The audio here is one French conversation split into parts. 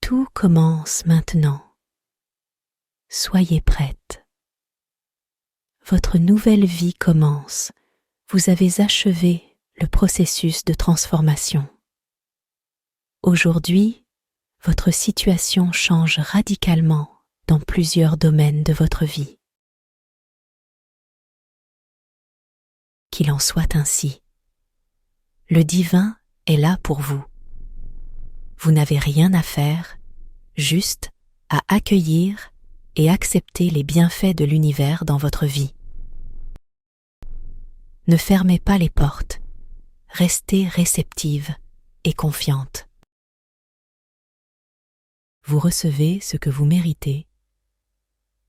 Tout commence maintenant. Soyez prête. Votre nouvelle vie commence. Vous avez achevé le processus de transformation. Aujourd'hui, votre situation change radicalement dans plusieurs domaines de votre vie. Qu'il en soit ainsi. Le divin est là pour vous. Vous n'avez rien à faire, juste à accueillir et accepter les bienfaits de l'univers dans votre vie. Ne fermez pas les portes, restez réceptive et confiante. Vous recevez ce que vous méritez.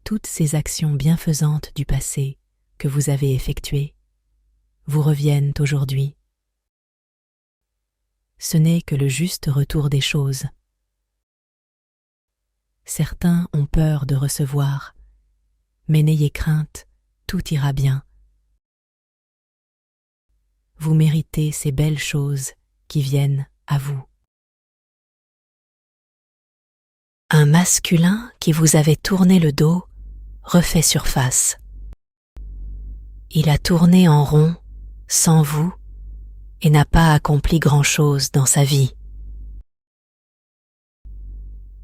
Toutes ces actions bienfaisantes du passé que vous avez effectuées vous reviennent aujourd'hui. Ce n'est que le juste retour des choses. Certains ont peur de recevoir, mais n'ayez crainte, tout ira bien. Vous méritez ces belles choses qui viennent à vous. Un masculin qui vous avait tourné le dos refait surface. Il a tourné en rond, sans vous, et n'a pas accompli grand-chose dans sa vie.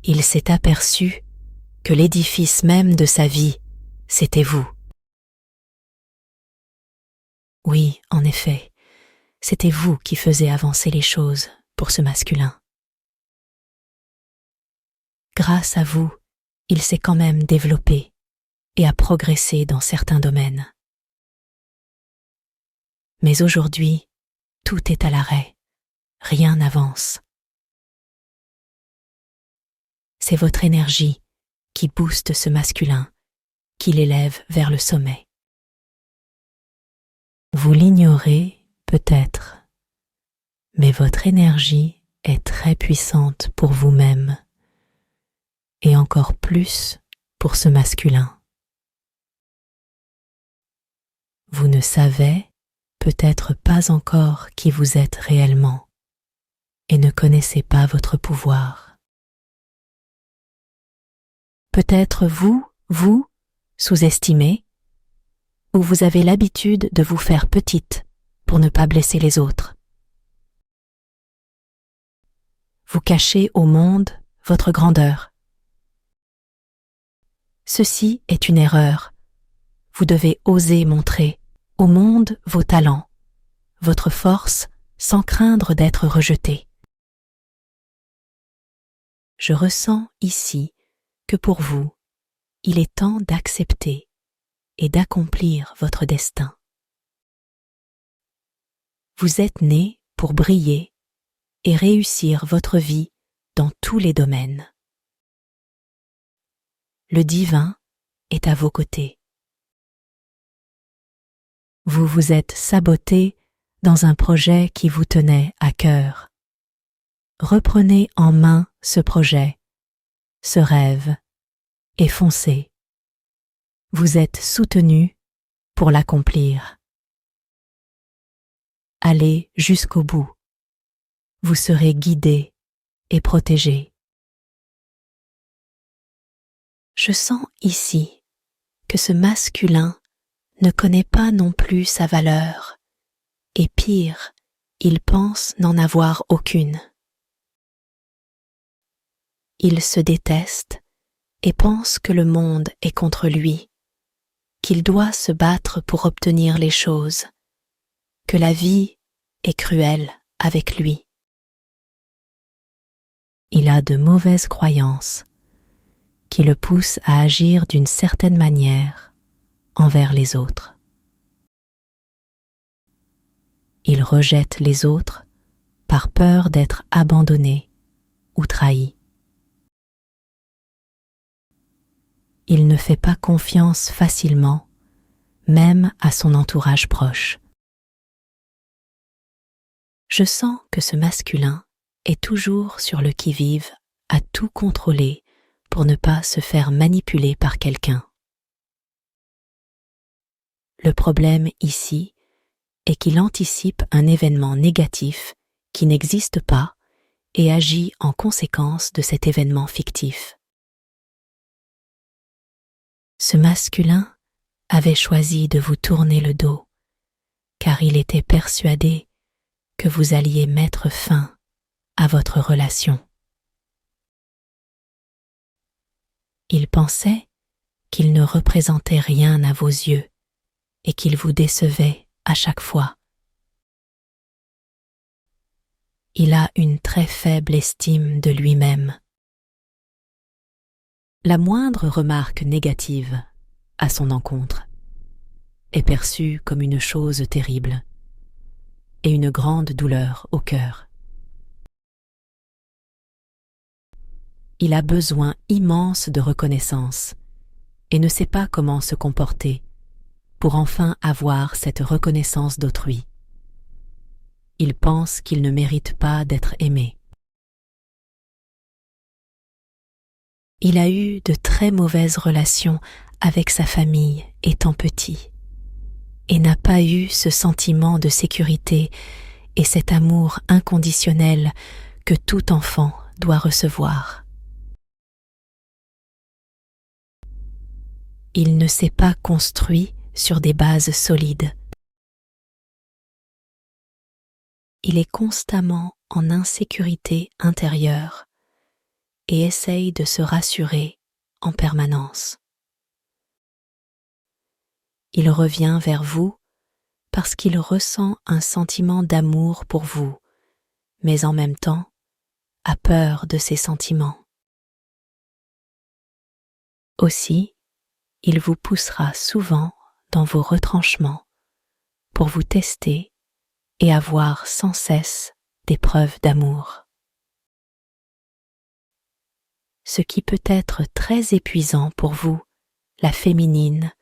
Il s'est aperçu que l'édifice même de sa vie, c'était vous. Oui, en effet, c'était vous qui faisiez avancer les choses pour ce masculin. Grâce à vous, il s'est quand même développé et a progressé dans certains domaines. Mais aujourd'hui, tout est à l'arrêt, rien n'avance. C'est votre énergie qui booste ce masculin, qui l'élève vers le sommet. Vous l'ignorez peut-être, mais votre énergie est très puissante pour vous-même et encore plus pour ce masculin. Vous ne savez peut-être pas encore qui vous êtes réellement et ne connaissez pas votre pouvoir. Peut-être vous sous-estimez, ou vous avez l'habitude de vous faire petite pour ne pas blesser les autres. Vous cachez au monde votre grandeur. Ceci est une erreur. Vous devez oser montrer au monde vos talents, votre force, sans craindre d'être rejeté. Je ressens ici que pour vous, il est temps d'accepter et d'accomplir votre destin. Vous êtes né pour briller et réussir votre vie dans tous les domaines. Le divin est à vos côtés. Vous vous êtes saboté dans un projet qui vous tenait à cœur. Reprenez en main ce projet, ce rêve, et foncez. Vous êtes soutenu pour l'accomplir. Allez jusqu'au bout. Vous serez guidé et protégé. Je sens ici que ce masculin ne connaît pas non plus sa valeur, et pire, il pense n'en avoir aucune. Il se déteste et pense que le monde est contre lui, qu'il doit se battre pour obtenir les choses, que la vie est cruelle avec lui. Il a de mauvaises croyances qui le poussent à agir d'une certaine manière envers les autres. Il rejette les autres par peur d'être abandonné ou trahi. Il ne fait pas confiance facilement, même à son entourage proche. Je sens que ce masculin est toujours sur le qui-vive à tout contrôler pour ne pas se faire manipuler par quelqu'un. Le problème ici est qu'il anticipe un événement négatif qui n'existe pas et agit en conséquence de cet événement fictif. Ce masculin avait choisi de vous tourner le dos, car il était persuadé que vous alliez mettre fin à votre relation. Il pensait qu'il ne représentait rien à vos yeux et qu'il vous décevait à chaque fois. Il a une très faible estime de lui-même. La moindre remarque négative à son encontre est perçue comme une chose terrible et une grande douleur au cœur. Il a besoin immense de reconnaissance et ne sait pas comment se comporter pour enfin avoir cette reconnaissance d'autrui. Il pense qu'il ne mérite pas d'être aimé. Il a eu de très mauvaises relations avec sa famille étant petit et n'a pas eu ce sentiment de sécurité et cet amour inconditionnel que tout enfant doit recevoir. Il ne s'est pas construit sur des bases solides. Il est constamment en insécurité intérieure et essaye de se rassurer en permanence. Il revient vers vous parce qu'il ressent un sentiment d'amour pour vous, mais en même temps a peur de ces sentiments. Aussi, il vous poussera souvent dans vos retranchements pour vous tester et avoir sans cesse des preuves d'amour. Ce qui peut être très épuisant pour vous, la féminine,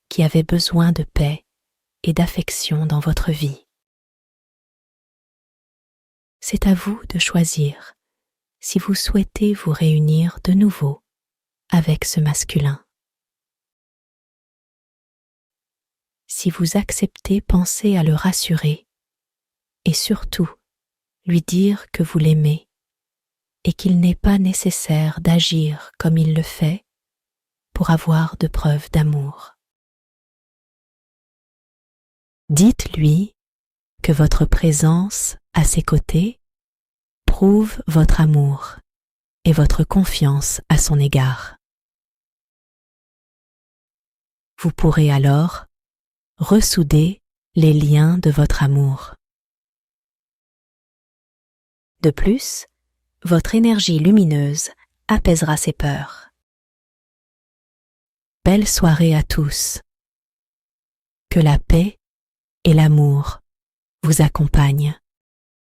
qui avait besoin de paix et d'affection dans votre vie. C'est à vous de choisir si vous souhaitez vous réunir de nouveau avec ce masculin. Si vous acceptez penser à le rassurer et surtout lui dire que vous l'aimez et qu'il n'est pas nécessaire d'agir comme il le fait pour avoir de preuves d'amour. Dites-lui que votre présence à ses côtés prouve votre amour et votre confiance à son égard. Vous pourrez alors ressouder les liens de votre amour. De plus, votre énergie lumineuse apaisera ses peurs. Belle soirée à tous. Que la paix et l'amour vous accompagnent.